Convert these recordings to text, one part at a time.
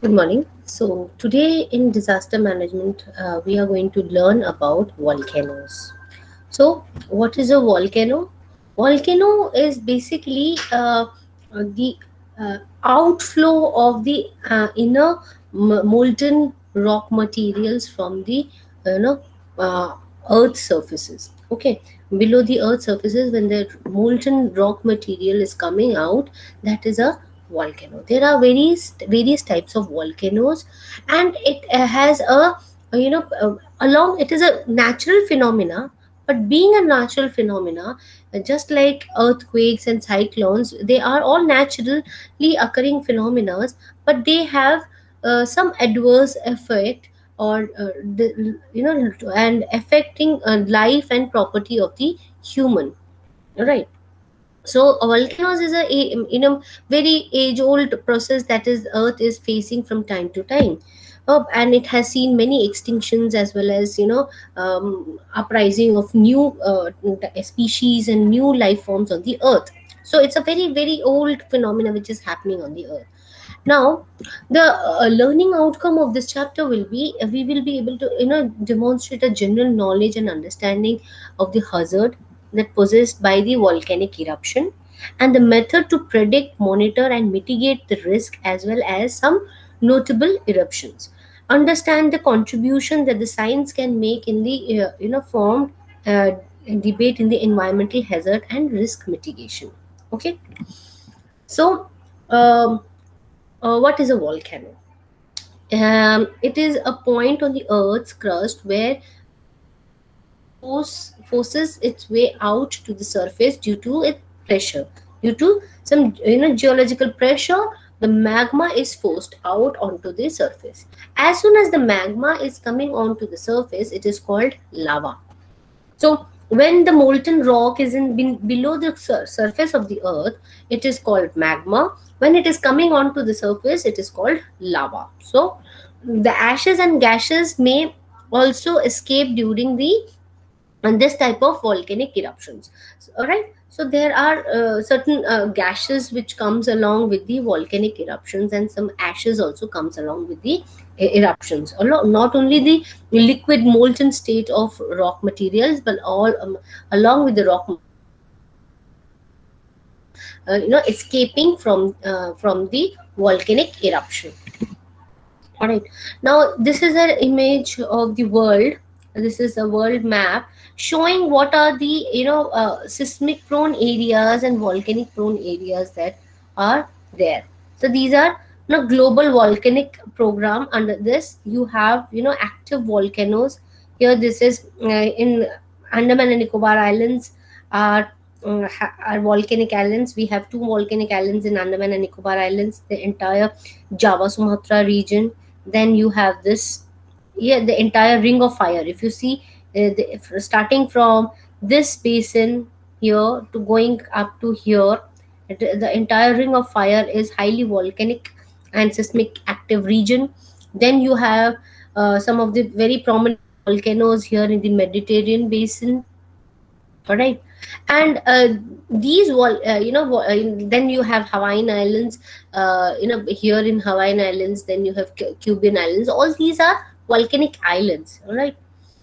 Good morning. So, today in disaster management, we are going to learn about volcanoes. So, what is a volcano? Volcano is basically the outflow of the inner molten rock materials from the you know uh, earth surfaces. Okay, below the earth surfaces, when the molten rock material is coming out, that is a volcano. There are various types of volcanoes, and it has along it is a natural phenomena, but being a natural phenomena, just like earthquakes and cyclones, they are all naturally occurring phenomena, but they have some adverse effect, or and affecting life and property of the human, right? So volcanoes is a very age old process that is earth is facing from time to time. And it has seen many extinctions, as well as uprising of new species and new life forms on the earth. So it's a very old phenomena which is happening on the earth. Now, the learning outcome of this chapter will be, we will be able to demonstrate a general knowledge and understanding of the hazard that possessed by the volcanic eruption, and the method to predict, monitor, and mitigate the risk, as well as some notable eruptions. Understand the contribution that the science can make in the formed uh, debate in the environmental hazard and risk mitigation. Okay, so um, what is a volcano? It is a point on the Earth's crust where forces its way out to the surface due to its pressure. Due to some geological pressure, the magma is forced out onto the surface. As soon as the magma is coming onto the surface, it is called lava. So when the molten rock is below the surface of the earth, it is called magma. When it is coming onto the surface, it is called lava. So the ashes and gases may also escape during the and this type of volcanic eruptions. All right, so there are certain gases which comes along with the volcanic eruptions, and some ashes also comes along with the eruptions. Not only the liquid molten state of rock materials, but all along with the rock escaping from the volcanic eruption. All right. Now, this is an image of the world. This is a world map showing what are the seismic prone areas and volcanic prone areas that are there. So these are global volcanic program. Under this, you have active volcanoes. Here, this is in Andaman and Nicobar Islands are volcanic islands. We have two volcanic islands in Andaman and Nicobar Islands. The entire Java Sumatra region, then you have this, yeah, the entire ring of fire. If you see, starting from this basin here to going up to here, the entire ring of fire is highly volcanic and seismic active region. Then you have some of the very prominent volcanoes here in the Mediterranean basin. All right. And then you have Hawaiian Islands, here in Hawaiian Islands. Then you have Cuban Islands. All these are volcanic islands. All right.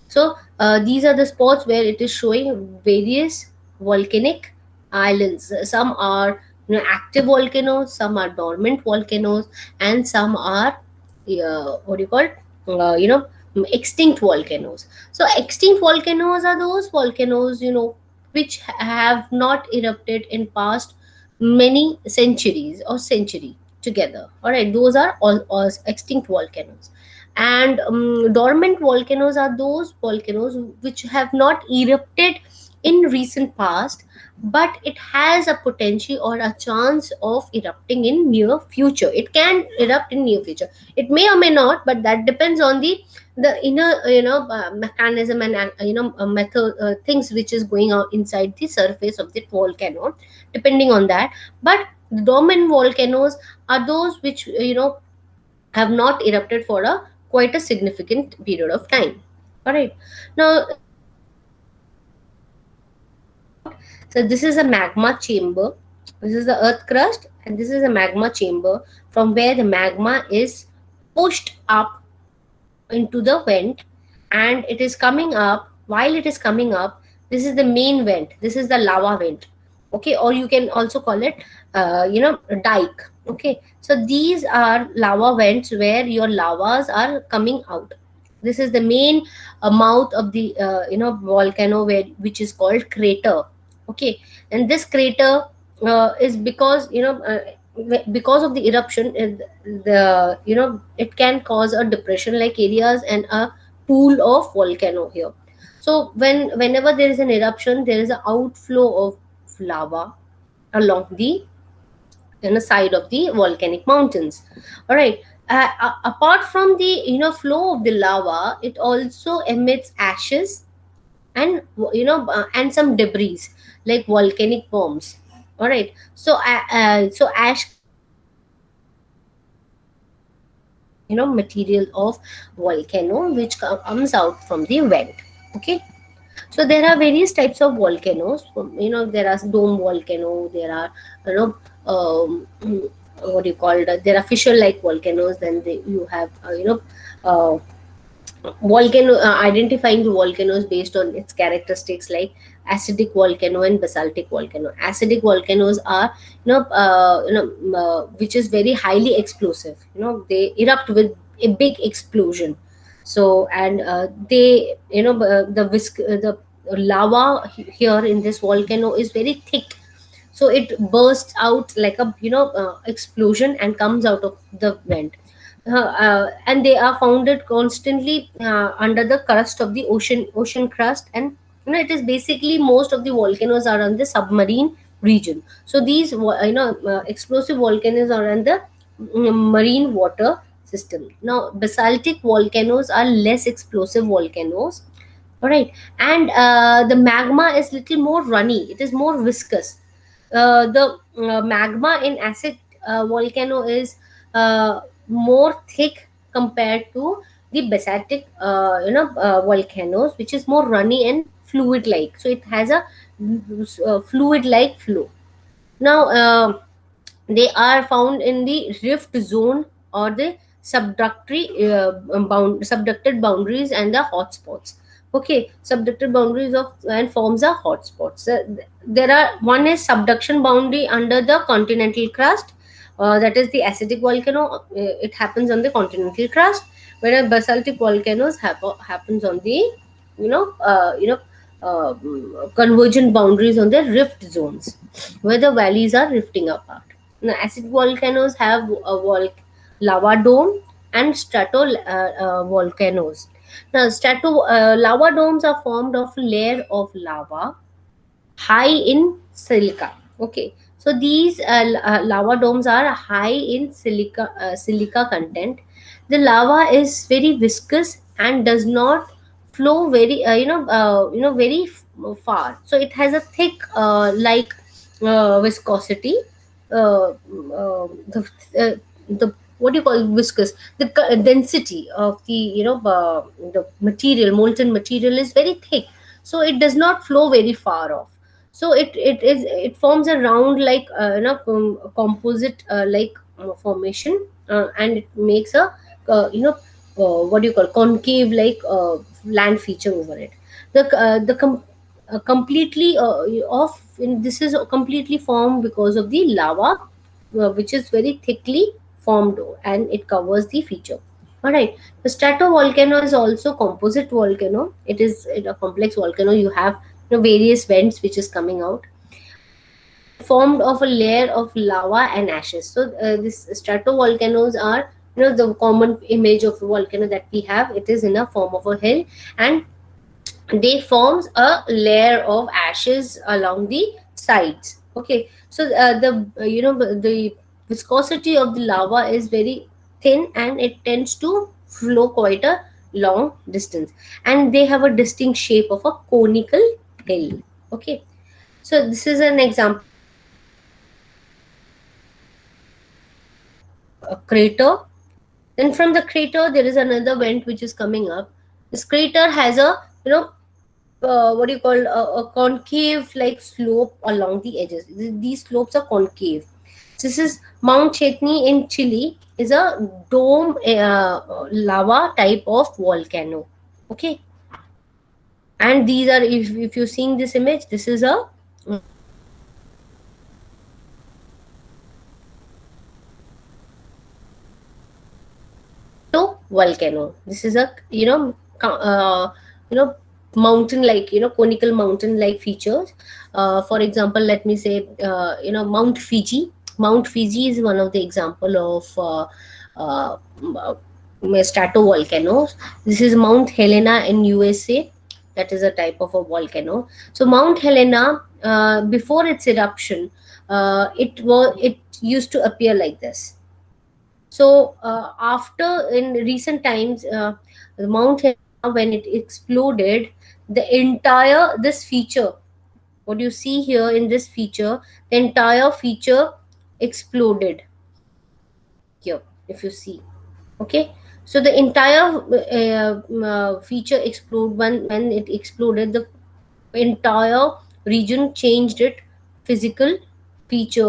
So these are the spots where it is showing various volcanic islands. Some are active volcanoes, some are dormant volcanoes, and some are what do you call extinct volcanoes. So extinct volcanoes are those volcanoes which have not erupted in past many centuries or century together. All right, those are all extinct volcanoes. And dormant volcanoes are those volcanoes which have not erupted in recent past, but it has a potential or a chance of erupting in near future. It can erupt in near future. It may or may not, but that depends on the inner mechanism and method, things which is going on inside the surface of the volcano, depending on that. But dormant volcanoes are those which have not erupted for a quite a significant period of time. All right. Now, so this is a magma chamber. This is the earth crust, and this is a magma chamber from where the magma is pushed up into the vent, and it is coming up. While it is coming up, this is the main vent, this is the lava vent. Okay, or you can also call it dike. Okay, so these are lava vents where your lavas are coming out. This is the main mouth of the volcano, where which is called crater. Okay, and this crater is because because of the eruption, the it can cause a depression like areas and a pool of volcano here. So whenever there is an eruption, there is an outflow of lava along the side of the volcanic mountains. All right. Apart from the flow of the lava, it also emits ashes and and some debris like volcanic bombs. All right. So ash material of volcano which comes out from the vent. Okay, so there are various types of volcanoes. There are dome volcano, there are you know what do you call it, there are fissure like volcanoes, then you have uh, volcano, identifying the volcanoes based on its characteristics like acidic volcano and basaltic volcano. Acidic volcanoes are which is very highly explosive. They erupt with a big explosion. So, and they the lava here in this volcano is very thick, so it bursts out like a explosion and comes out of the vent. And they are founded constantly under the crust of the ocean crust. And it is basically, most of the volcanoes are on the submarine region. So these explosive volcanoes are on the marine water system. Now basaltic volcanoes are less explosive volcanoes. All right. And the magma is little more runny, it is more viscous. The magma in acid volcano is more thick compared to the basaltic volcanoes, which is more runny and fluid like, so it has a fluid like flow. Now they are found in the rift zone or the subducted boundaries and the hotspots. Okay, subducted boundaries of and forms are hotspots. There are, one is subduction boundary under the continental crust, that is the acidic volcano. It happens on the continental crust, whereas basaltic volcanoes happens on the you know uh, you know convergent boundaries on the rift zones, where the valleys are rifting apart. Now, acid volcanoes have lava dome and strato volcanoes. Now, strato lava domes are formed of a layer of lava high in silica. Okay, so these lava domes are high in silica content. The lava is very viscous and does not flow very very far. So it has a thick viscosity. The what do you call viscous, the density of the the material, molten material is very thick, so it does not flow very far off. So it forms a round like composite formation, and it makes a what do you call, concave like land feature over it. The completely of this is completely formed because of the lava, which is very thickly formed, and it covers the feature. All right. The stratovolcano is also composite volcano. It is a complex volcano. You have various vents which is coming out, formed of a layer of lava and ashes. So this stratovolcanoes are the common image of a volcano that we have. It is in a form of a hill, and they forms a layer of ashes along the sides. Okay, so the viscosity of the lava is very thin, and it tends to flow quite a long distance, and they have a distinct shape of a conical hill. Okay, so this is an example a crater. Then from the crater there is another vent which is coming up. This crater has a what do you call, a concave like slope along the edges. These slopes are concave. This is Mount Chetni in Chile, is a dome lava type of volcano. Okay, and these are, if you're seeing this image, this is a volcano. This is a, you know mountain like, conical mountain like features. For example, let me say, Mount Fiji. Mount Fiji is one of the example of uh, stratovolcanoes. This is Mount Helena in USA. That is a type of a volcano. So Mount Helena, before its eruption, it used to appear like this. So after, in recent times, the Mount Helena, when it exploded, the entire this feature, what you see here in this feature, the entire feature exploded here. If you see, okay, so the entire feature explode, when it exploded, the entire region changed its physical feature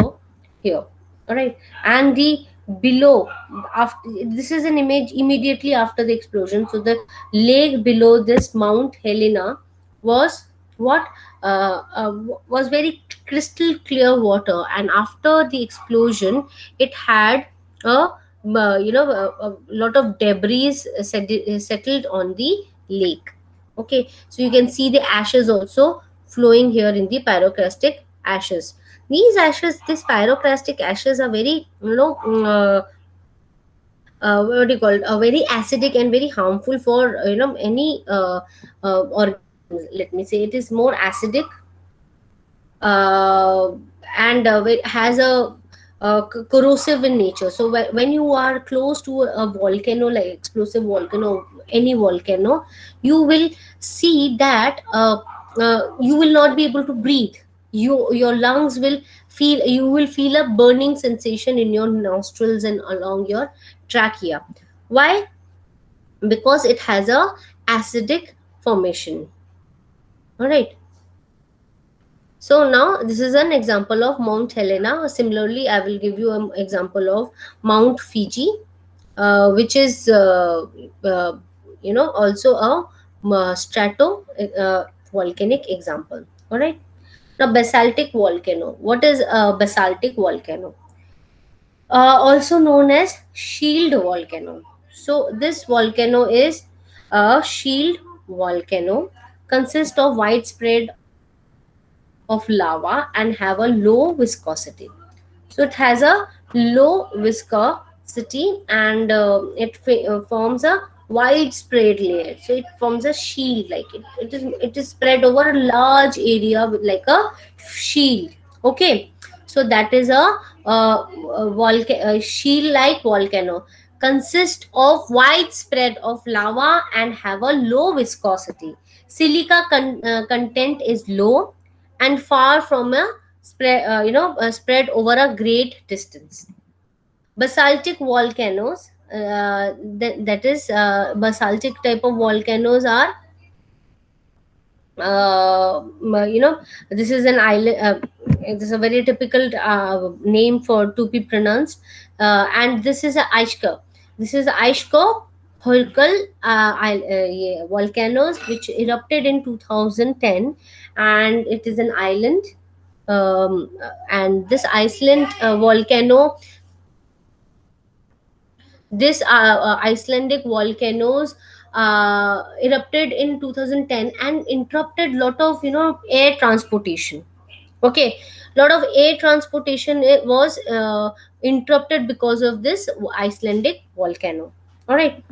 here. All right, and the below, after, this is an image immediately after the explosion. So the lake below this Mount Helena was what, was very crystal clear water, and after the explosion it had a, a lot of debris settled on the lake. Okay, so you can see the ashes also flowing here in the pyroclastic ashes. These ashes, these pyroclastic ashes are very, what do you call it, very acidic and very harmful for, any organisms. Let me say, it is more acidic, uh, and it has a corrosive in nature. So when you are close to a volcano, like explosive volcano, any volcano, you will see that you will not be able to breathe. Your lungs will feel, you will feel a burning sensation in your nostrils and along your trachea. Why? Because it has a acidic formation. All right. So now this is an example of Mount Helena. Similarly, I will give you an example of Mount Fiji, which is, also a strato volcanic example. All right. Now, basaltic volcano. What is a basaltic volcano? Also known as shield volcano. So this volcano is a shield volcano, consists of widespread of lava and have a low viscosity. So it has a low viscosity, and it forms a widespread layer. So it forms a shield, like it is spread over a large area with like a shield. Okay, so that is a shield like volcano, consist of widespread of lava and have a low viscosity. Silica content is low and far from a spread over a great distance. Basaltic volcanoes, that is, basaltic type of volcanoes are, you know this is an island, this is a very typical name for to be pronounced, and this is a Aishka. This is Aishko Holkal, yeah, volcanoes, which erupted in 2010, and it is an island. And this Iceland volcano, this Icelandic volcanoes erupted in 2010 and interrupted lot of, air transportation. Okay, lot of air transportation, it was interrupted because of this Icelandic volcano. All right,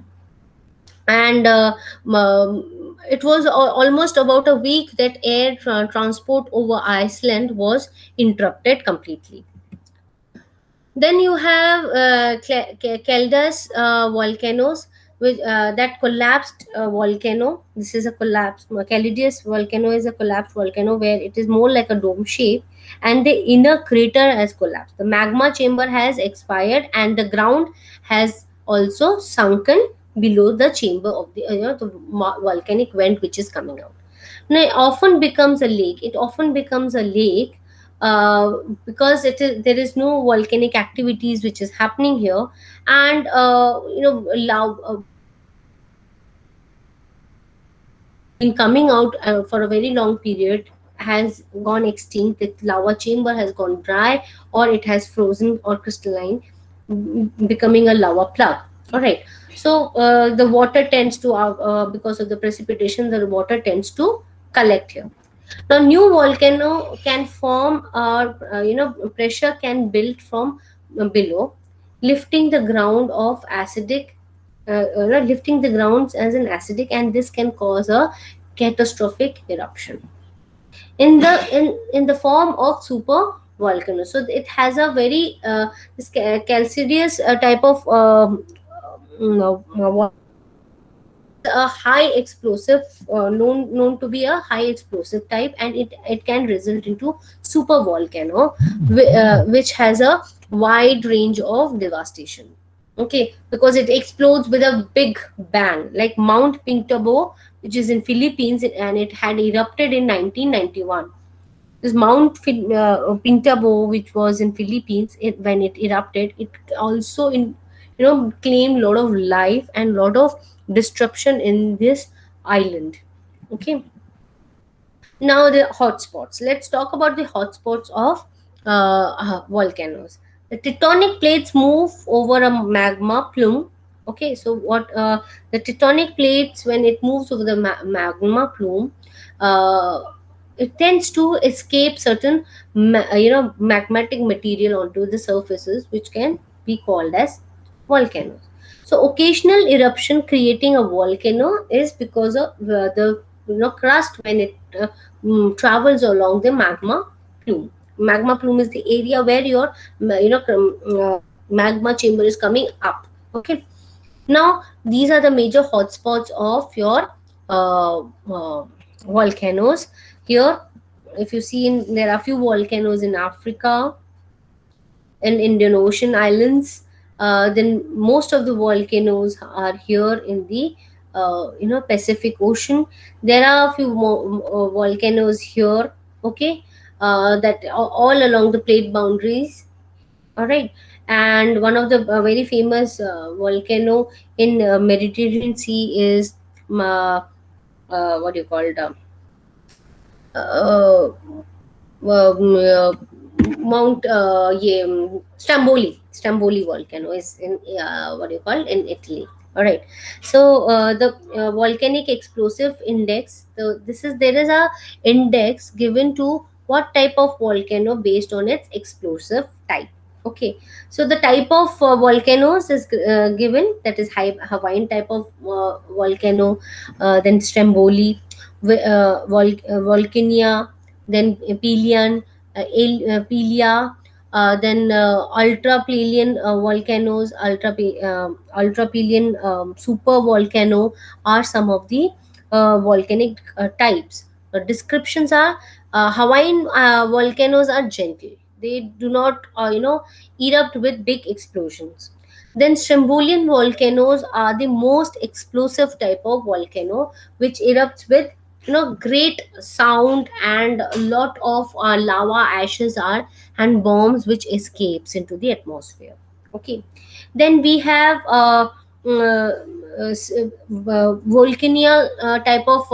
and it was almost about a week that air transport over Iceland was interrupted completely. Then you have Keldas volcanoes, which that collapsed volcano. This is a collapsed. Caldius volcano is a collapsed volcano where it is more like a dome shape, and the inner crater has collapsed. The magma chamber has expired, and the ground has also sunken below the chamber of the, volcanic vent which is coming out. Now, it often becomes a lake. It often becomes a lake uh, because there is no volcanic activities which is happening here. And been coming out for a very long period has gone extinct. The lava chamber has gone dry, or it has frozen or crystalline, becoming a lava plug. All right. So the water tends to because of the precipitation, the water tends to collect here. Now new volcano can form, or pressure can build from below, lifting the ground of acidic, lifting the grounds as an acidic, and this can cause a catastrophic eruption in the form of super volcano. So it has a very this calcareous type of is a high explosive, known to be a high explosive type, and it can result into super volcano, which has a wide range of devastation. Okay, because it explodes with a big bang, like Mount Pinatubo, which is in Philippines, and it had erupted in 1991. This Pinatubo, which was in Philippines, when it erupted, it also claimed a lot of life and lot of destruction in this island. Okay, now the hotspots. Let's talk about the hotspots of volcanoes. The tectonic plates move over a magma plume. Okay, so what the tectonic plates, when it moves over the magma plume, uh, it tends to escape certain magmatic material onto the surfaces, which can be called as volcanoes. So occasional eruption creating a volcano is because of the crust when it travels along the magma plume. Magma plume is the area where your magma chamber is coming up. Okay, now these are the major hotspots of your volcanoes here. If you see, there are few volcanoes in Africa and Indian Ocean islands. Then most of the volcanoes are here in the Pacific Ocean. There are a few more volcanoes here. Okay, that are all along the plate boundaries. All right, and one of the very famous volcano in Mediterranean Sea is what do you call it? Uh, uh, Mount Stromboli volcano is in what do you call, in Italy. All right. So the volcanic explosive index. There is a index given to what type of volcano based on its explosive type. Okay. So the type of volcanoes is given, that is Hawaiian type of volcano, then Stromboli, Volcania, then Pelion, Pelia, then ultrapelian volcanoes, ultrapelian super volcano are some of the volcanic types. Descriptions are Hawaiian volcanoes are gentle. They do not, erupt with big explosions. Then Strombolian volcanoes are the most explosive type of volcano, which erupts with great sound, and a lot of lava ashes are and bombs which escapes into the atmosphere. Okay, then we have volcania type of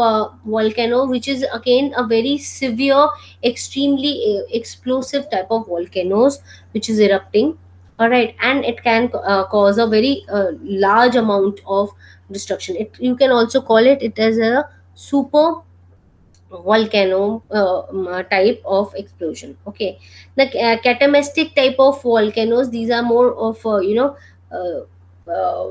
volcano, which is again a very severe, extremely explosive type of volcanoes which is erupting. All right, and it can cause a very large amount of destruction. You can also call it as a super volcano type of explosion. Okay, the catamistic type of volcanoes, these are more of uh,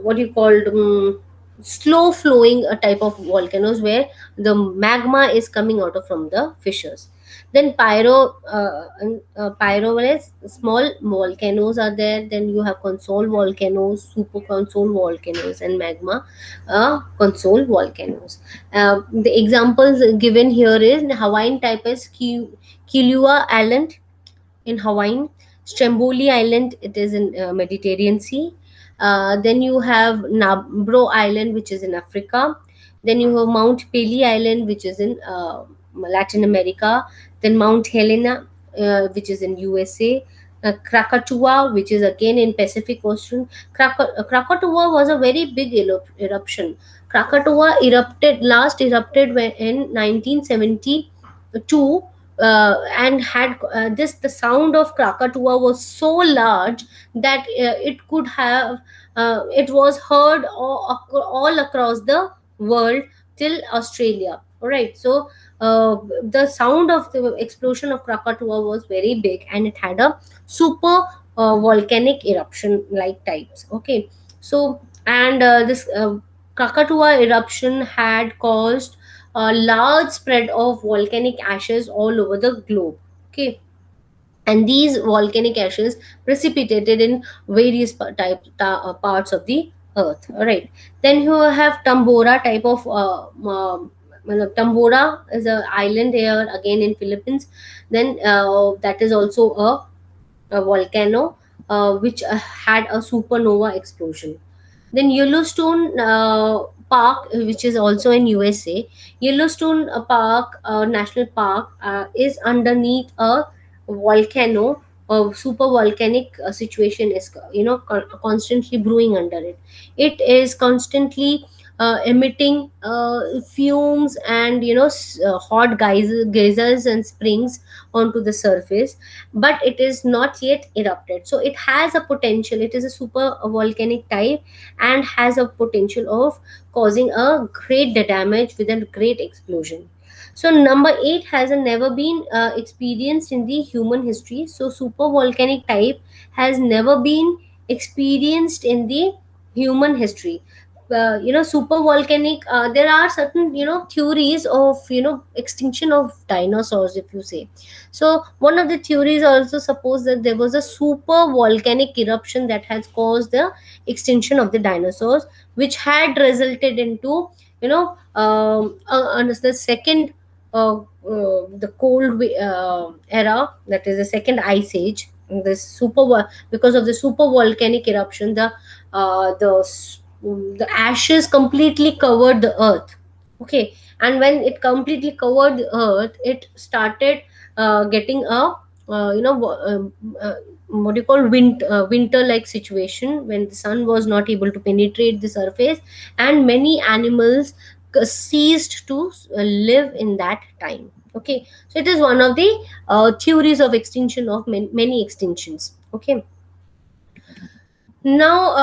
what you called slow flowing type of volcanoes, where the magma is coming out of from the fissures. Then pyro is small volcanoes are there. Then you have console volcanoes, super console volcanoes, and magma console volcanoes. The examples given here is Hawaiian type is Kilauea Island in Hawaii, Stromboli Island, it is in Mediterranean Sea. Then you have Nabro Island, which is in Africa. Then you have Mount Peli Island, which is in Latin America. Then Mount Helena. which is in USA. Krakatoa, which is again in Pacific Ocean. Krakatoa was a very big eruption. Krakatoa erupted in 1972, and had this the sound of Krakatoa was so large that it was heard all across the world till Australia. All right, so the sound of the explosion of Krakatoa was very big, and it had a super volcanic eruption like types. Okay, so and this Krakatoa eruption had caused a large spread of volcanic ashes all over the globe. Okay, and these volcanic ashes precipitated in various parts of the earth. All right, then you have Tambora type of Tambora is an island here again in Philippines. Then that is also a volcano which had a supernova explosion. Then Yellowstone Park, which is also in USA. Yellowstone Park, National Park, is underneath a volcano. A super volcanic situation is, constantly brewing under it. It is constantly emitting fumes and, hot geysers and springs onto the surface, but it is not yet erupted. So it has a potential. It is a super volcanic type and has a potential of causing a great damage with a great explosion. So number 8 has never been experienced in the human history. So super volcanic type has never been experienced in the human history. Super volcanic, there are certain, theories of, extinction of dinosaurs, if you say. So one of the theories also suppose that there was a super volcanic eruption that has caused the extinction of the dinosaurs, which had resulted into, the second the era, that is the second ice age. This because of the super volcanic eruption, the ashes completely covered the earth. Okay, and when it completely covered the earth, it started getting a what do you call winter like situation, when the sun was not able to penetrate the surface, and many animals ceased to live in that time. Okay, so it is one of the theories of extinction of many extinctions. Okay, now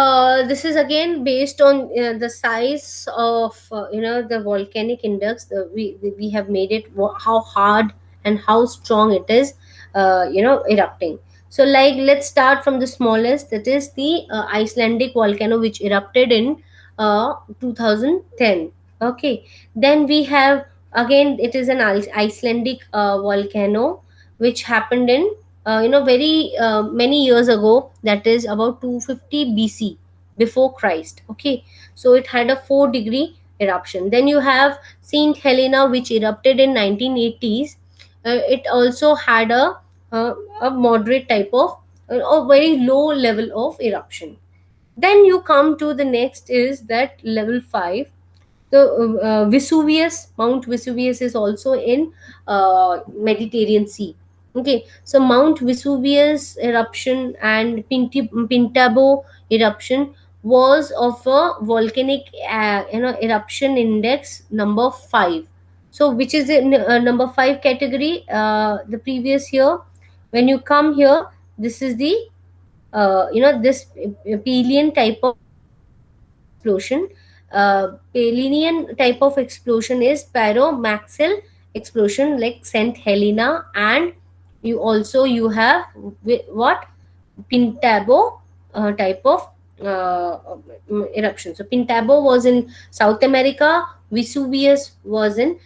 this is again based on the size of the volcanic index. We have made it how hard and how strong it is erupting. So like, let's start from the smallest, that is the Icelandic volcano, which erupted in 2010. Okay, then we have, again, it is an Icelandic volcano which happened in very many years ago, that is about 250 BC, before Christ. Okay, so it had a 4-degree eruption. Then you have Saint Helena, which erupted in 1980s. It also had a moderate type of a very low level of eruption. Then you come to the next, is that level 5. The Vesuvius, Mount Vesuvius is also in Mediterranean Sea. Okay, so Mount Vesuvius eruption and Pintabo eruption was of a volcanic eruption index number 5. So which is the number 5 category, the previous year. When you come here, this is the this Pelian type of explosion. Palladian type of explosion is pyromaxil explosion, like St. Helena, and you have what, Pintabo type of eruption. So Pintabo was in South America, Vesuvius was in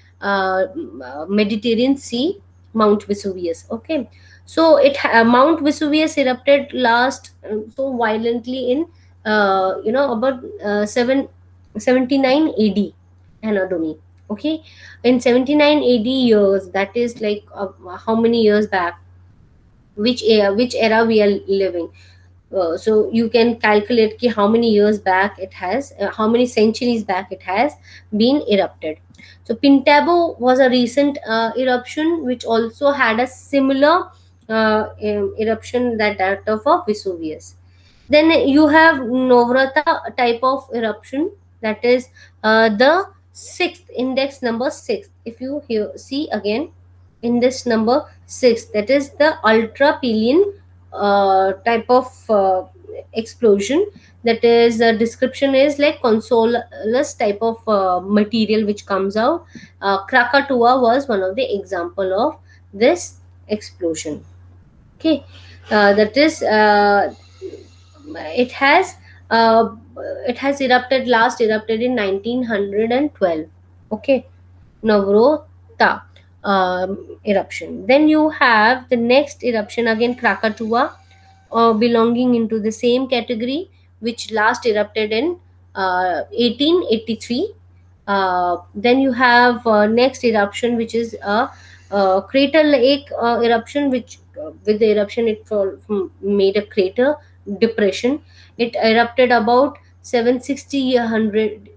Mediterranean Sea, Mount Vesuvius. Okay, so Mount Vesuvius erupted last so violently in about 79 AD, Anadoni. Okay, in 79 AD years, that is like how many years back? Which era we are living? So you can calculate ki how many years back it has, how many centuries back it has been erupted. So Pintabo was a recent eruption which also had a similar eruption, that of Vesuvius. Then you have Novrata type of eruption, that is the sixth, index number six. If you see again in this number six, that is the ultra Pelian type of explosion. That is, the description is like consoleless type of material which comes out. Krakatoa was one of the example of this explosion. Okay, that is it has uh, it has erupted in 1912. Okay, Navrota eruption. Then you have the next eruption again, Krakatoa, belonging into the same category, which last erupted in 1883. Then you have next eruption, which is a crater lake eruption, which with the eruption made a crater depression. It erupted about 760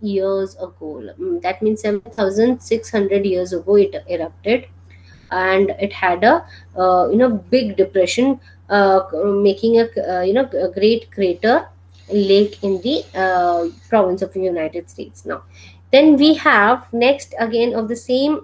years ago. That means 7,600 years ago it erupted, and it had a big depression, making a a great crater lake in the province of the United States. Now, then we have next again of the same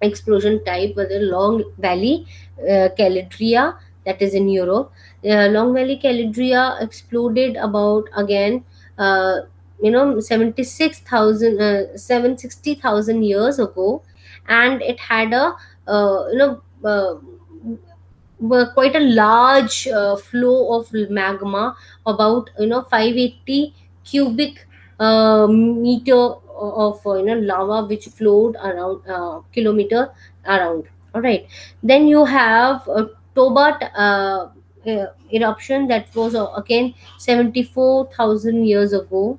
explosion type was the Long Valley Caledria, that is in Europe. Long Valley Caledria exploded about again, uh, 76,000, 760,000 years ago, and it had a were quite a large flow of magma, about 580 cubic meter of lava, which flowed around kilometer around. All right. Then you have Toba eruption, that was again 74,000 years ago.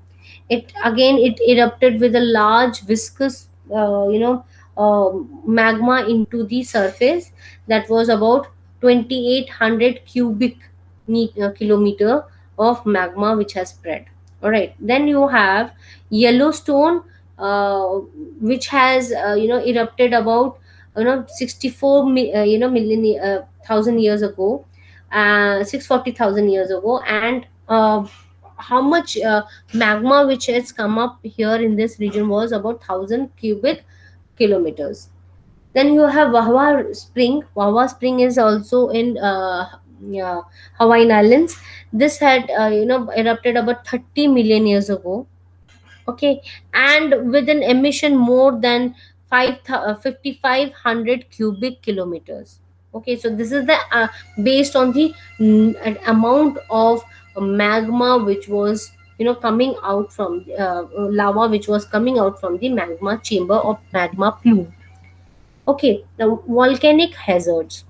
It erupted with a large viscous magma into the surface, that was about 2,800 cubic kilometer of magma which has spread. All right. Then you have Yellowstone, uh, which has erupted about 64 million thousand years ago, 640,000 years ago. And how much magma which has come up here in this region was about 1,000 cubic kilometers. Then you have Wawa Spring. Wawa Spring is also in yeah, Hawaiian Islands. This had erupted about 30 million years ago. Okay, and with an emission more than 5,500 cubic kilometers. Okay, so this is the based on the amount of magma which was coming out from lava, which was coming out from the magma chamber or magma plume. Okay, now volcanic hazards.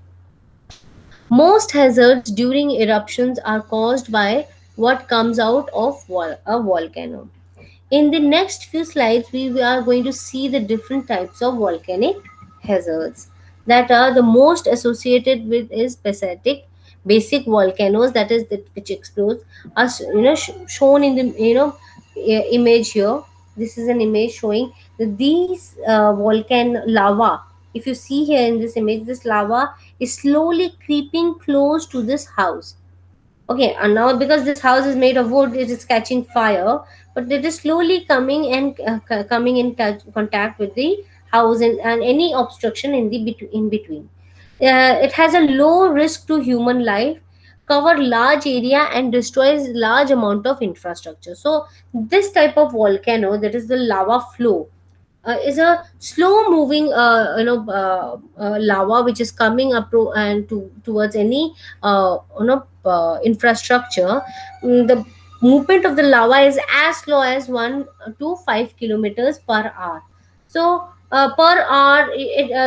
Most hazards during eruptions are caused by what comes out of a volcano. In the next few slides, we are going to see the different types of volcanic hazards that are the most associated with is basic volcanoes, that is that which explodes, are shown in the image here. This is an image showing that these volcan lava. If you see here in this image, this lava is slowly creeping close to this house. Okay, and now because this house is made of wood, it is catching fire, but it is slowly coming and coming in touch contact with the house, and any obstruction in the in between. It has a low risk to human life, cover large area, and destroys large amount of infrastructure. So this type of volcano, that is the lava flow, is a slow moving lava which is coming up and towards any infrastructure. The movement of the lava is as slow as 1 to 5 kilometers per hour. So per hour,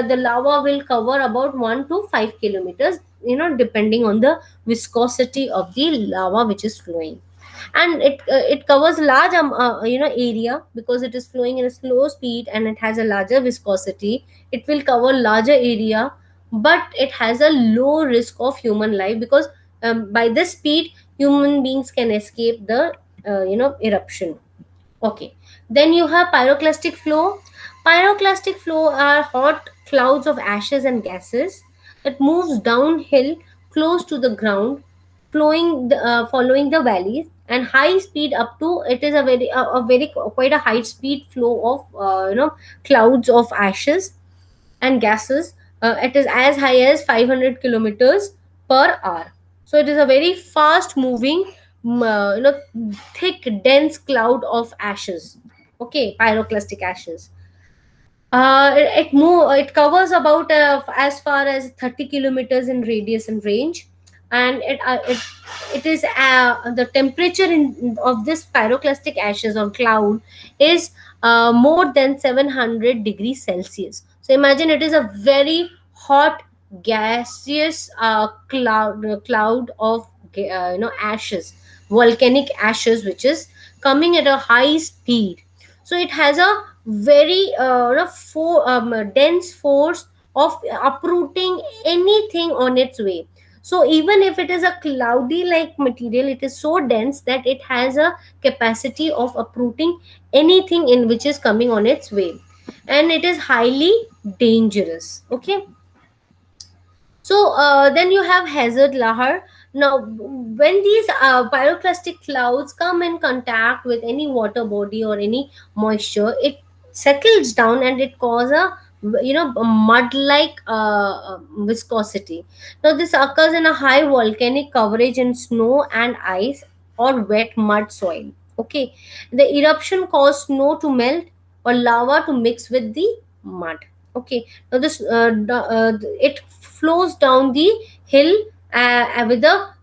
the lava will cover about 1 to 5 kilometers, depending on the viscosity of the lava which is flowing. And it covers large area, because it is flowing in a slow speed and it has a larger viscosity. It will cover larger area, but it has a low risk of human life, because by this speed human beings can escape the eruption. Okay. Then you have pyroclastic flow. Pyroclastic flow are hot clouds of ashes and gases. that moves downhill close to the ground, following the valleys, and high speed up to, it is a very quite a high speed flow of clouds of ashes and gases. It is as high as 500 kilometers per hour. So it is a very fast moving, thick dense cloud of ashes. Okay, pyroclastic ashes. It covers about as far as 30 kilometers in radius and range, and it is the temperature of this pyroclastic ashes or cloud is more than 700 degrees Celsius. So imagine, it is a very hot gaseous cloud of ashes, volcanic ashes, which is coming at a high speed. So it has a very dense force of uprooting anything on its way. So even if it is a cloudy like material, it is so dense that it has a capacity of uprooting anything in which is coming on its way, and it is highly dangerous. Okay, so then you have hazard lahar. Now, when these pyroclastic clouds come in contact with any water body or any moisture, it settles down and it causes a mud-like viscosity. Now, this occurs in a high volcanic coverage in snow and ice or wet mud soil. Okay, the eruption caused snow to melt or lava to mix with the mud. Okay, now this it flows down the hill with a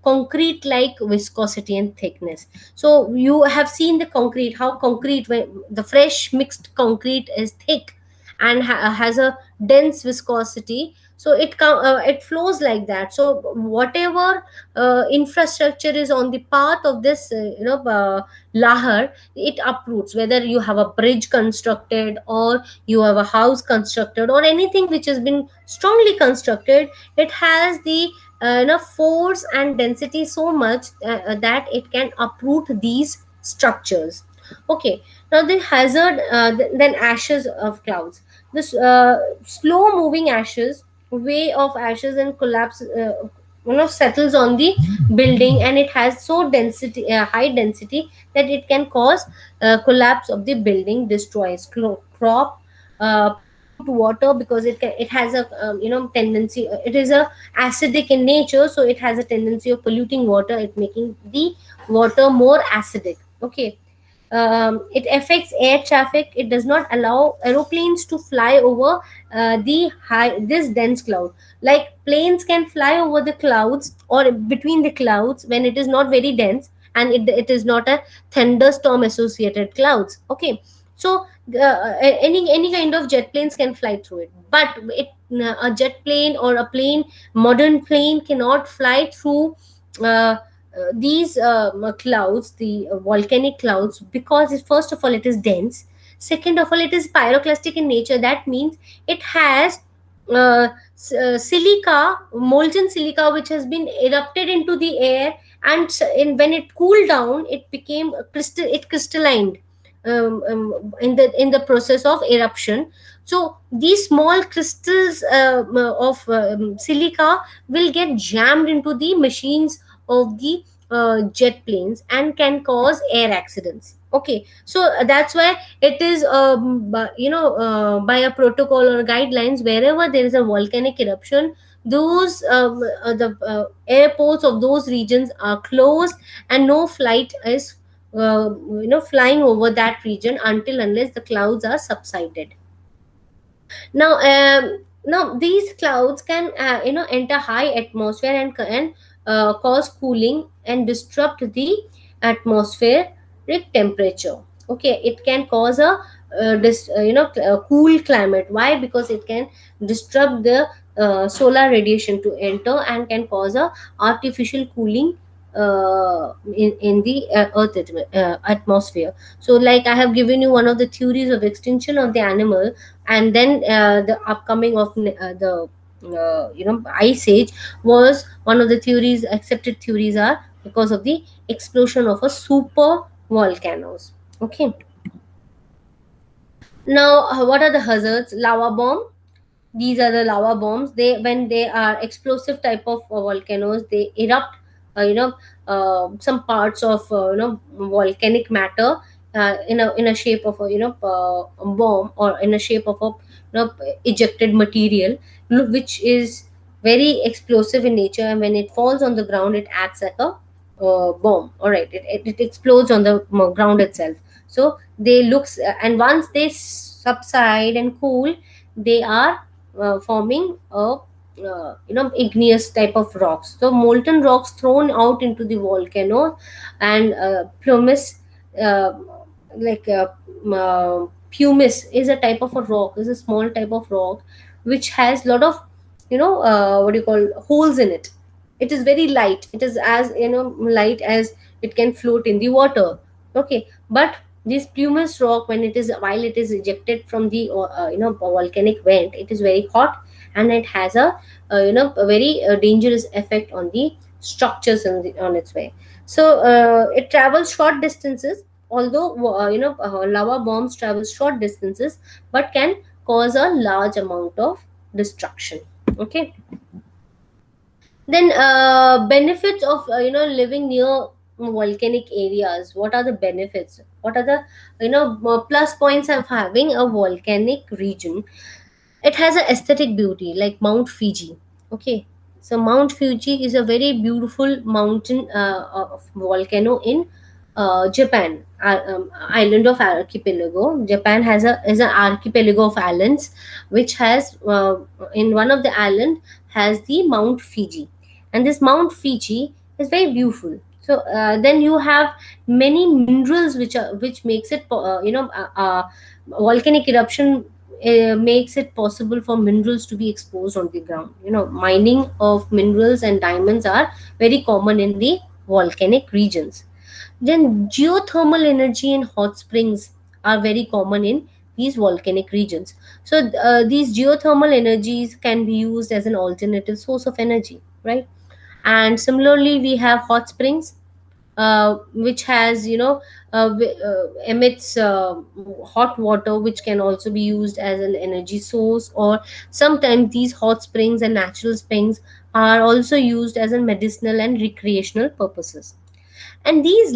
concrete like viscosity and thickness. So you have seen the concrete, how concrete, when the fresh mixed concrete is thick and has a dense viscosity, so it flows like that. So whatever infrastructure is on the path of this lahar, it uproots. Whether you have a bridge constructed, or you have a house constructed, or anything which has been strongly constructed, it has the force and density so much that it can uproot these structures. Okay, now the hazard, then ashes of clouds. This slow moving ashes, way of ashes and collapse, settles on the building, and it has so density, high density, that it can cause collapse of the building, destroys crop, pollute water, because it has a tendency, it is a acidic in nature, so it has a tendency of polluting water, it making the water more acidic. Okay, it affects air traffic. It does not allow aeroplanes to fly over this dense cloud. Like planes can fly over the clouds or between the clouds when it is not very dense, and it is not a thunderstorm associated clouds. Okay, so any kind of jet planes can fly through it, but a jet plane or a plane, modern plane, cannot fly through these clouds, the volcanic clouds, because first of all it is dense, second of all it is pyroclastic in nature. That means it has silica, molten silica, which has been erupted into the air, and when it cooled down, it became a crystal, it crystallined in the process of eruption. So these small crystals of silica will get jammed into the machines of the jet planes and can cause air accidents. Okay, so that's why it is by a protocol or guidelines, wherever there is a volcanic eruption, those the airports of those regions are closed, and no flight is flying over that region until unless the clouds are subsided. Now these clouds can enter high atmosphere and cause cooling and disrupt the atmospheric temperature. Okay, it can cause a cool climate. Why? Because it can disrupt the solar radiation to enter and can cause a artificial cooling in the atmosphere. So like I have given you one of the theories of extinction of the animal, and then the upcoming of the ice age was one of the theories. Accepted theories are because of the explosion of a super volcanoes. Okay, now what are the hazards? Lava bomb. These are the lava bombs. They, when they are explosive type of volcanoes, they erupt some parts of volcanic matter in a shape of a a bomb, or in a shape of a ejected material, which is very explosive in nature, and when it falls on the ground it acts like a bomb. All right, it explodes on the ground itself. So they looks, and once they subside and cool, they are forming a igneous type of rocks. So molten rocks thrown out into the volcano, and pumice, uh, like uh, pumice is a type of a rock, is a small type of rock which has lot of what do you call, holes in it. It is very light, it is as light as it can float in the water. Okay, but this pumice rock, when it is, while it is ejected from the volcanic vent, it is very hot, and it has a very dangerous effect on the structures on its way. So it travels short distances, although lava bombs travel short distances, but can cause a large amount of destruction. Okay. Then benefits of living near volcanic areas. What are the benefits? What are the plus points of having a volcanic region? It has an aesthetic beauty like Mount Fuji. Okay, so Mount Fuji is a very beautiful mountain volcano in Japan, island of archipelago. Japan has a is an archipelago of islands, which has in one of the island has the Mount Fuji, and this Mount Fuji is very beautiful. So then you have many minerals which makes it volcanic eruption makes it possible for minerals to be exposed on the ground. Mining of minerals and diamonds are very common in the volcanic regions. Then geothermal energy and hot springs are very common in these volcanic regions. So these geothermal energies can be used as an alternative source of energy, right? And similarly, we have hot springs, which has emits hot water, which can also be used as an energy source, or sometimes these hot springs and natural springs are also used as a medicinal and recreational purposes. And these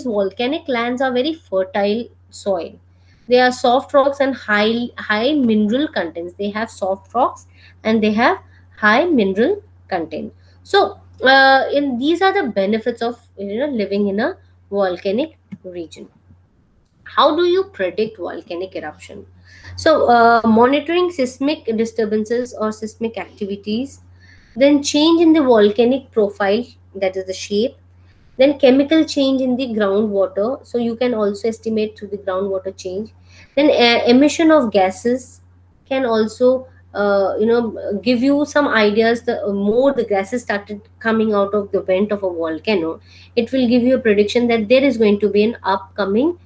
volcanic lands are very fertile soil. They are soft rocks and high mineral contents. They have soft rocks and they have high mineral content. So in these are the benefits of living in a volcanic region. How do you predict volcanic eruption? So monitoring seismic disturbances or seismic activities, then change in the volcanic profile, that is the shape, then chemical change in the groundwater, so you can also estimate through the groundwater change. Then emission of gases can also give you some ideas. The more the gases started coming out of the vent of a volcano, it will give you a prediction that there is going to be an upcoming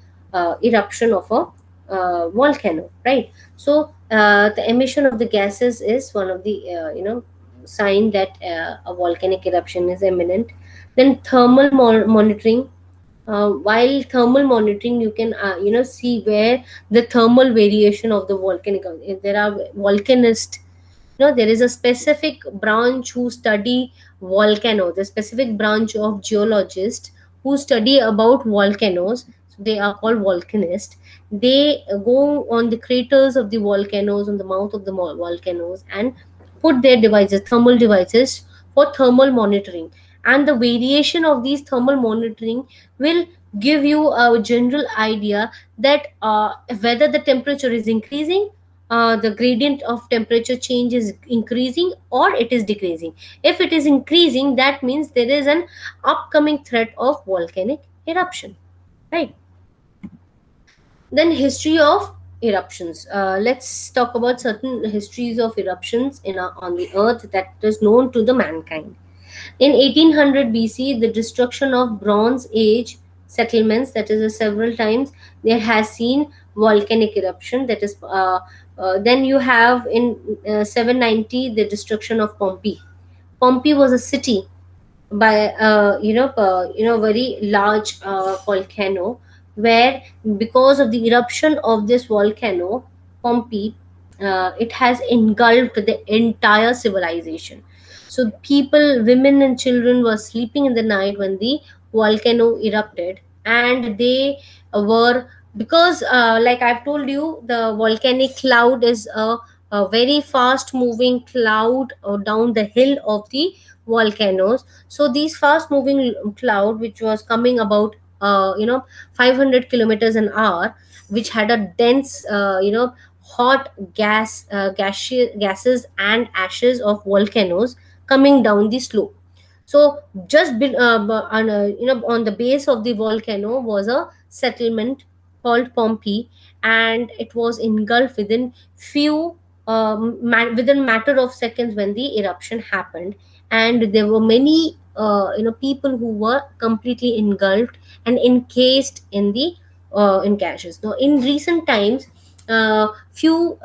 eruption of a volcano, right? So the emission of the gases is one of the sign that a volcanic eruption is imminent. Then thermal monitoring. While thermal monitoring, you can see where the thermal variation of the volcanic. If there are volcanists, there is a specific branch who study volcano, the specific branch of geologists who study about volcanoes. So they are called volcanists. They go on the craters of the volcanoes, on the mouth of the volcanoes, and put their devices, thermal devices, for thermal monitoring. And the variation of these thermal monitoring will give you a general idea that whether the temperature is increasing, the gradient of temperature change is increasing, or it is decreasing. If it is increasing, that means there is an upcoming threat of volcanic eruption, right? Then history of eruptions. Let's talk about certain histories of eruptions on the earth that is known to the mankind. In 1800 BC, the destruction of Bronze Age settlements, that is, several times there has seen volcanic eruption. That is, then you have in 790 the destruction of Pompeii. Pompeii was a city by very large volcano, where because of the eruption of this volcano, Pompeii, it has engulfed the entire civilization. So people, women and children were sleeping in the night when the volcano erupted, and they were, because like I've told you, the volcanic cloud is a very fast moving cloud down the hill of the volcanoes. So these fast moving cloud, which was coming about 500 kilometers an hour, which had a dense hot gases and ashes of volcanoes coming down the slope. So just on the base of the volcano was a settlement called Pompeii, and it was engulfed within few within matter of seconds when the eruption happened. And there were many people who were completely engulfed and encased in the in gases. Now in recent times, few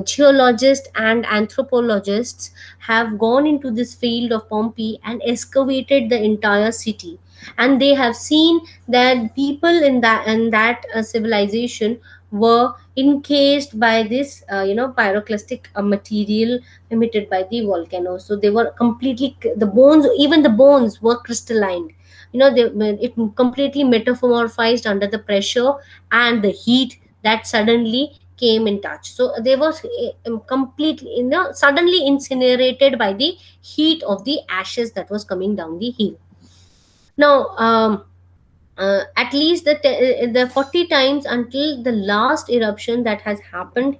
geologists and anthropologists have gone into this field of Pompeii and excavated the entire city, and they have seen that people in that civilization were encased by this pyroclastic material emitted by the volcano. So they were completely, the bones, even the bones were crystalline. It completely metamorphized under the pressure and the heat that suddenly came in touch. So they were completely, suddenly incinerated by the heat of the ashes that was coming down the hill. Now at least the 40 times until the last eruption that has happened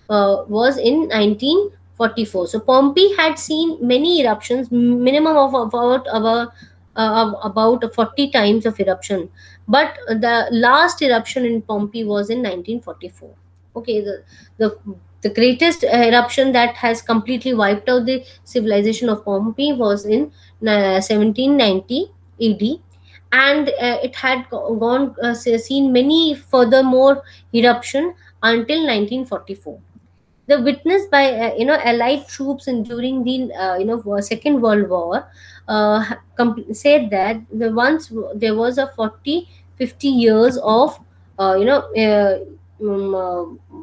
was in 1944. So Pompeii had seen many eruptions, minimum of about 40 times of eruption, but the last eruption in Pompeii was in 1944. Okay, the the greatest eruption that has completely wiped out the civilization of Pompeii was in 1790 AD, and it had gone seen many furthermore eruption until 1944. The witness by allied troops in during the second world war said that there was a 40-50 years of uh, you know uh,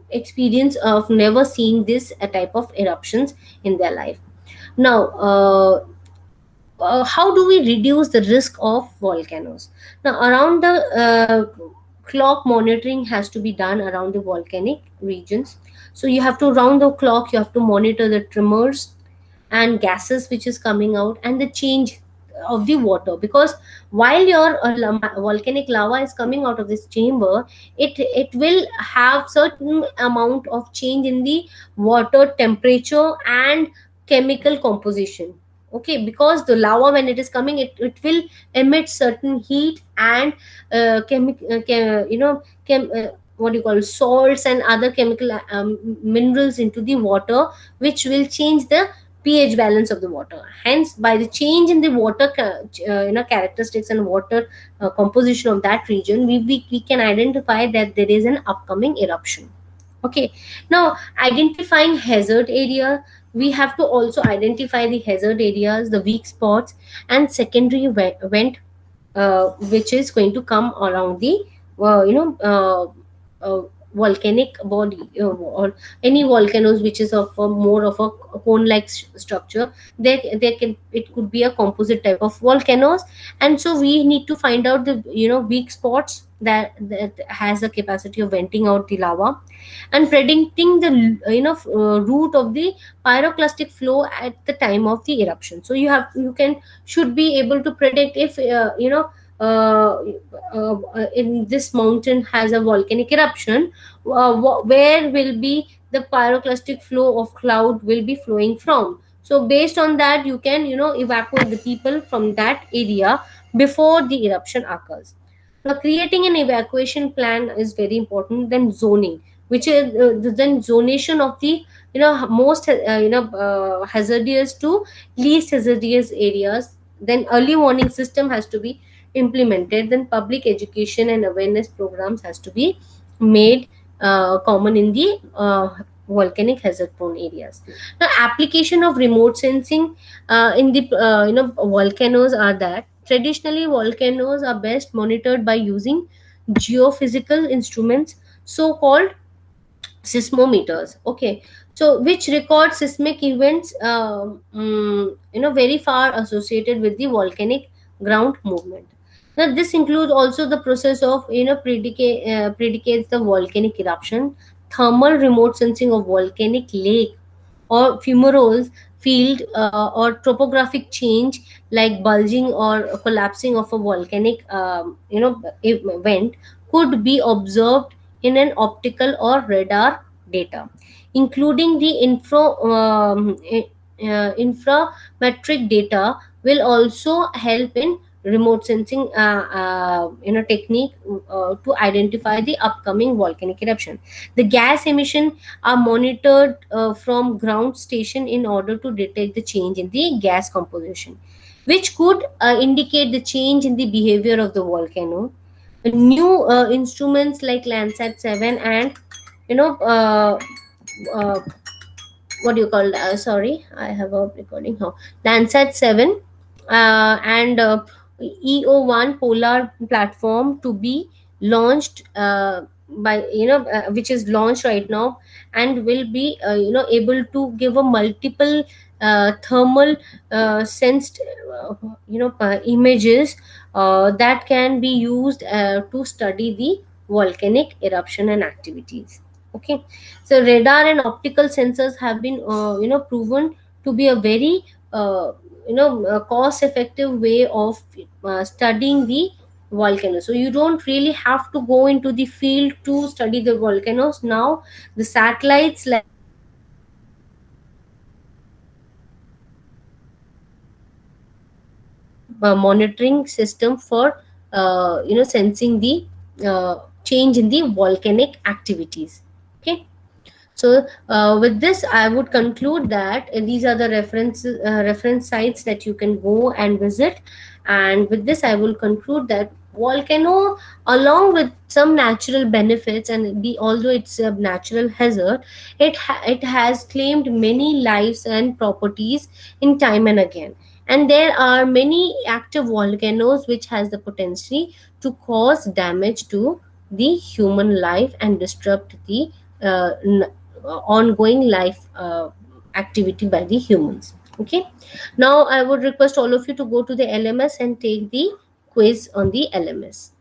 experience of never seeing this type of eruptions in their life. Now how do we reduce the risk of volcanoes? Now, around the clock monitoring has to be done around the volcanic regions. So you have to round the clock, you have to monitor the tremors and gases which is coming out and the change of the water, because while your volcanic lava is coming out of this chamber, it will have certain amount of change in the water temperature and chemical composition. Okay, because the lava, when it is coming, it will emit certain heat and what do you call, salts and other chemical minerals into the water, which will change the pH balance of the water. Hence, by the change in the water characteristics and water composition of that region, we can identify that there is an upcoming eruption. Okay, now identifying hazard area, we have to also identify the hazard areas, the weak spots, and secondary vent which is going to come around the uh, you know uh, volcanic body, or any volcanoes which is of more of a cone like structure. There can, it could be a composite type of volcanoes, and so we need to find out the weak spots that has the capacity of venting out the lava, and predicting the route of the pyroclastic flow at the time of the eruption. So you can should be able to predict if uh, in this mountain has a volcanic eruption, where will be the pyroclastic flow of cloud will be flowing from. So based on that, you can evacuate the people from that area before the eruption occurs. Now, creating an evacuation plan is very important. Then zoning, which is then zonation of the most hazardous to least hazardous areas. Then early warning system has to be implemented. Then public education and awareness programs has to be made common in the volcanic hazard prone areas. Now, application of remote sensing in the volcanoes are that traditionally volcanoes are best monitored by using geophysical instruments, so called seismometers. Okay, so which record seismic events, very far associated with the volcanic ground movement. Now this includes also the process of predicates the volcanic eruption, thermal remote sensing of volcanic lake or fumaroles field, or topographic change like bulging or collapsing of a volcanic event could be observed in an optical or radar data, including the inframetric data will also help in remote sensing technique to identify the upcoming volcanic eruption. The gas emission are monitored from ground station in order to detect the change in the gas composition, which could indicate the change in the behavior of the volcano. New instruments like Landsat 7 and you know uh, uh, what do you call, sorry, I have a recording now. Landsat 7 and EO1 polar platform to be launched by which is launched right now, and will be able to give a multiple thermal sensed images that can be used to study the volcanic eruption and activities. Okay, so radar and optical sensors have been proven to be a very cost effective way of studying the volcano. So you don't really have to go into the field to study the volcanoes now. The satellites like monitoring system for sensing the change in the volcanic activities. Okay, so with this I would conclude that these are the reference sites that you can go and visit. And with this I will conclude that volcano, along with some natural benefits, and although it's a natural hazard, it has claimed many lives and properties in time and again. And there are many active volcanoes which has the potential to cause damage to the human life and disrupt the ongoing life activity by the humans. Okay, now I would request all of you to go to the LMS and take the quiz on the LMS.